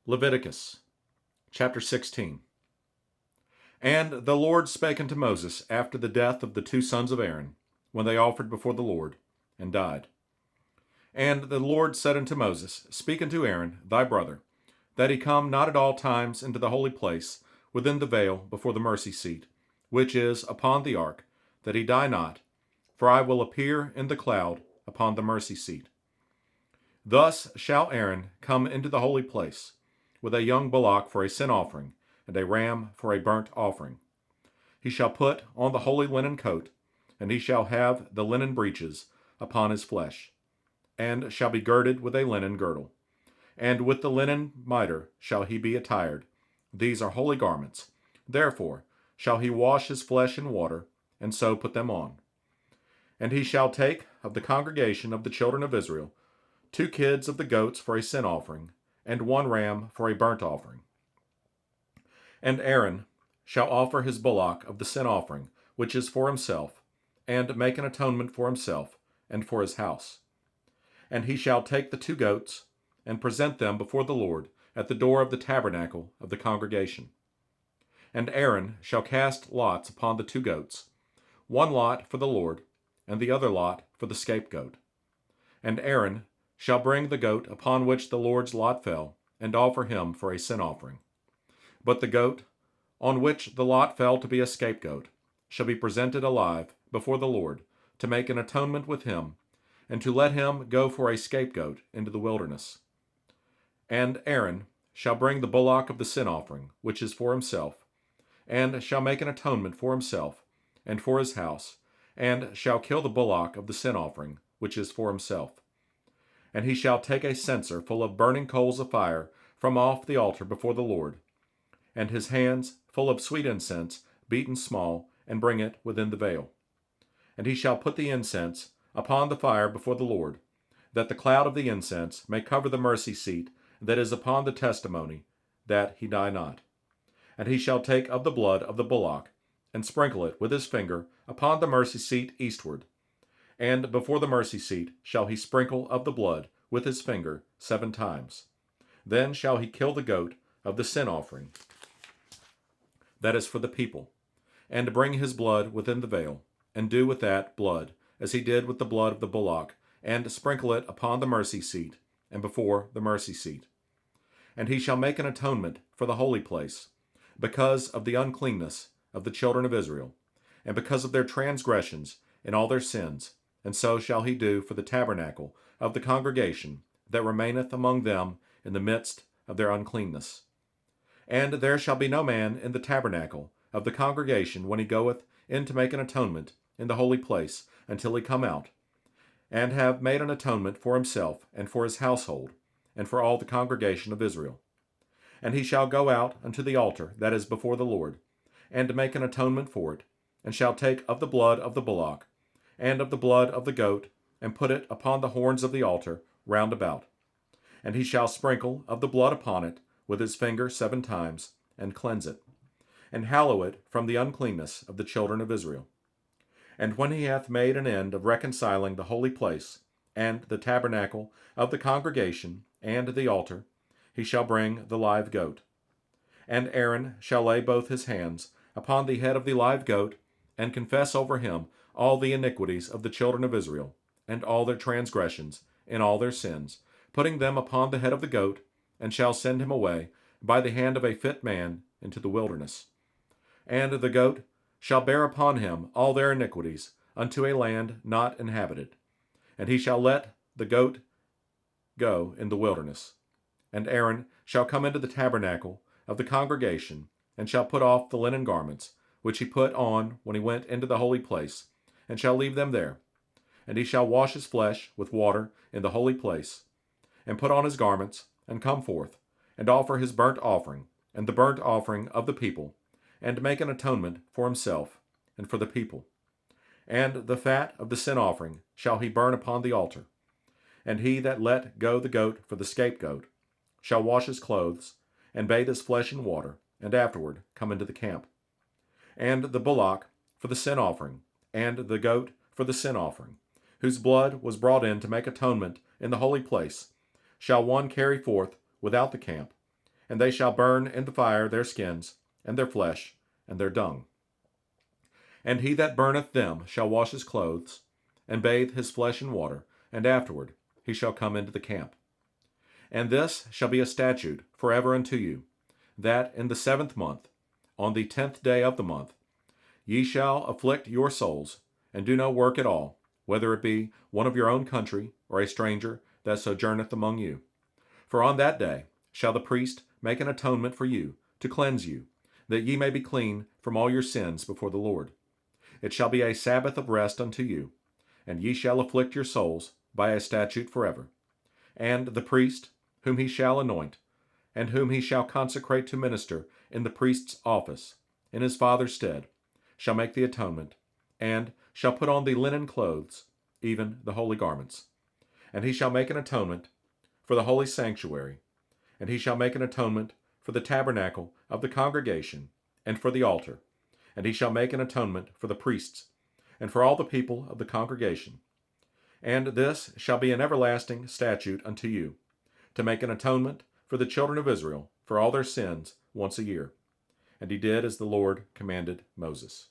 Leviticus chapter 16. And the Lord spake unto Moses after the death of the two sons of Aaron, when they offered before the Lord, and died. And the Lord said unto Moses, Speak unto Aaron thy brother, that he come not at all times into the holy place within the veil before the mercy seat, which is upon the ark, that he die not, for I will appear in the cloud upon the mercy seat. Thus shall Aaron come into the holy place, with a young bullock for a sin offering, and a ram for a burnt offering. He shall put on the holy linen coat, and he shall have the linen breeches upon his flesh, and shall be girded with a linen girdle. And with the linen mitre shall he be attired. These are holy garments. Therefore shall he wash his flesh in water, and so put them on. And he shall take of the congregation of the children of Israel 2 kids of the goats for a sin offering, and 1 ram for a burnt offering. And Aaron shall offer his bullock of the sin offering, which is for himself, and make an atonement for himself and for his house. And he shall take the 2 goats, and present them before the Lord at the door of the tabernacle of the congregation. And Aaron shall cast lots upon the 2 goats, 1 lot for the Lord, and the other lot for the scapegoat. And Aaron shall bring the goat upon which the Lord's lot fell, and offer him for a sin offering. But the goat, on which the lot fell to be a scapegoat, shall be presented alive before the Lord, to make an atonement with him, and to let him go for a scapegoat into the wilderness. And Aaron shall bring the bullock of the sin offering, which is for himself, and shall make an atonement for himself and for his house, and shall kill the bullock of the sin offering, which is for himself. And he shall take a censer full of burning coals of fire from off the altar before the Lord, and his hands full of sweet incense, beaten small, and bring it within the veil. And he shall put the incense upon the fire before the Lord, that the cloud of the incense may cover the mercy seat that is upon the testimony, that he die not. And he shall take of the blood of the bullock, and sprinkle it with his finger upon the mercy seat eastward. And before the mercy seat shall he sprinkle of the blood with his finger 7 times. Then shall he kill the goat of the sin offering, that is for the people, and bring his blood within the veil, and do with that blood as he did with the blood of the bullock, and sprinkle it upon the mercy seat, and before the mercy seat. And he shall make an atonement for the holy place, because of the uncleanness of the children of Israel, and because of their transgressions in all their sins, and so shall he do for the tabernacle of the congregation that remaineth among them in the midst of their uncleanness. And there shall be no man in the tabernacle of the congregation when he goeth in to make an atonement in the holy place, until he come out, and have made an atonement for himself and for his household, and for all the congregation of Israel. And he shall go out unto the altar that is before the Lord, and make an atonement for it, and shall take of the blood of the bullock, and of the blood of the goat, and put it upon the horns of the altar round about. And he shall sprinkle of the blood upon it with his finger 7 times, and cleanse it, and hallow it from the uncleanness of the children of Israel. And when he hath made an end of reconciling the holy place, and the tabernacle of the congregation, and the altar, he shall bring the live goat. And Aaron shall lay both his hands upon the head of the live goat, and confess over him all the iniquities of the children of Israel, and all their transgressions, and all their sins, putting them upon the head of the goat, and shall send him away by the hand of a fit man into the wilderness. And the goat shall bear upon him all their iniquities unto a land not inhabited. And he shall let the goat go in the wilderness. And Aaron shall come into the tabernacle of the congregation, and shall put off the linen garments, which he put on when he went into the holy place, and shall leave them there. And he shall wash his flesh with water in the holy place, and put on his garments, and come forth, and offer his burnt offering, and the burnt offering of the people, and make an atonement for himself and for the people. And the fat of the sin offering shall he burn upon the altar. And he that let go the goat for the scapegoat shall wash his clothes, and bathe his flesh in water, and afterward come into the camp. And the bullock for the sin offering, and the goat for the sin offering, whose blood was brought in to make atonement in the holy place, shall one carry forth without the camp, and they shall burn in the fire their skins, and their flesh, and their dung. And he that burneth them shall wash his clothes, and bathe his flesh in water, and afterward he shall come into the camp. And this shall be a statute forever unto you, that in the 7th month, on the 10th day of the month, ye shall afflict your souls, and do no work at all, whether it be one of your own country, or a stranger that sojourneth among you. For on that day shall the priest make an atonement for you, to cleanse you, that ye may be clean from all your sins before the Lord. It shall be a Sabbath of rest unto you, and ye shall afflict your souls by a statute forever. And the priest, whom he shall anoint, and whom he shall consecrate to minister in the priest's office, in his father's stead, shall make the atonement, and shall put on the linen clothes, even the holy garments. And he shall make an atonement for the holy sanctuary, and he shall make an atonement for the tabernacle of the congregation, and for the altar, and he shall make an atonement for the priests, and for all the people of the congregation. And this shall be an everlasting statute unto you, to make an atonement for the children of Israel for all their sins once a year. And he did as the Lord commanded Moses.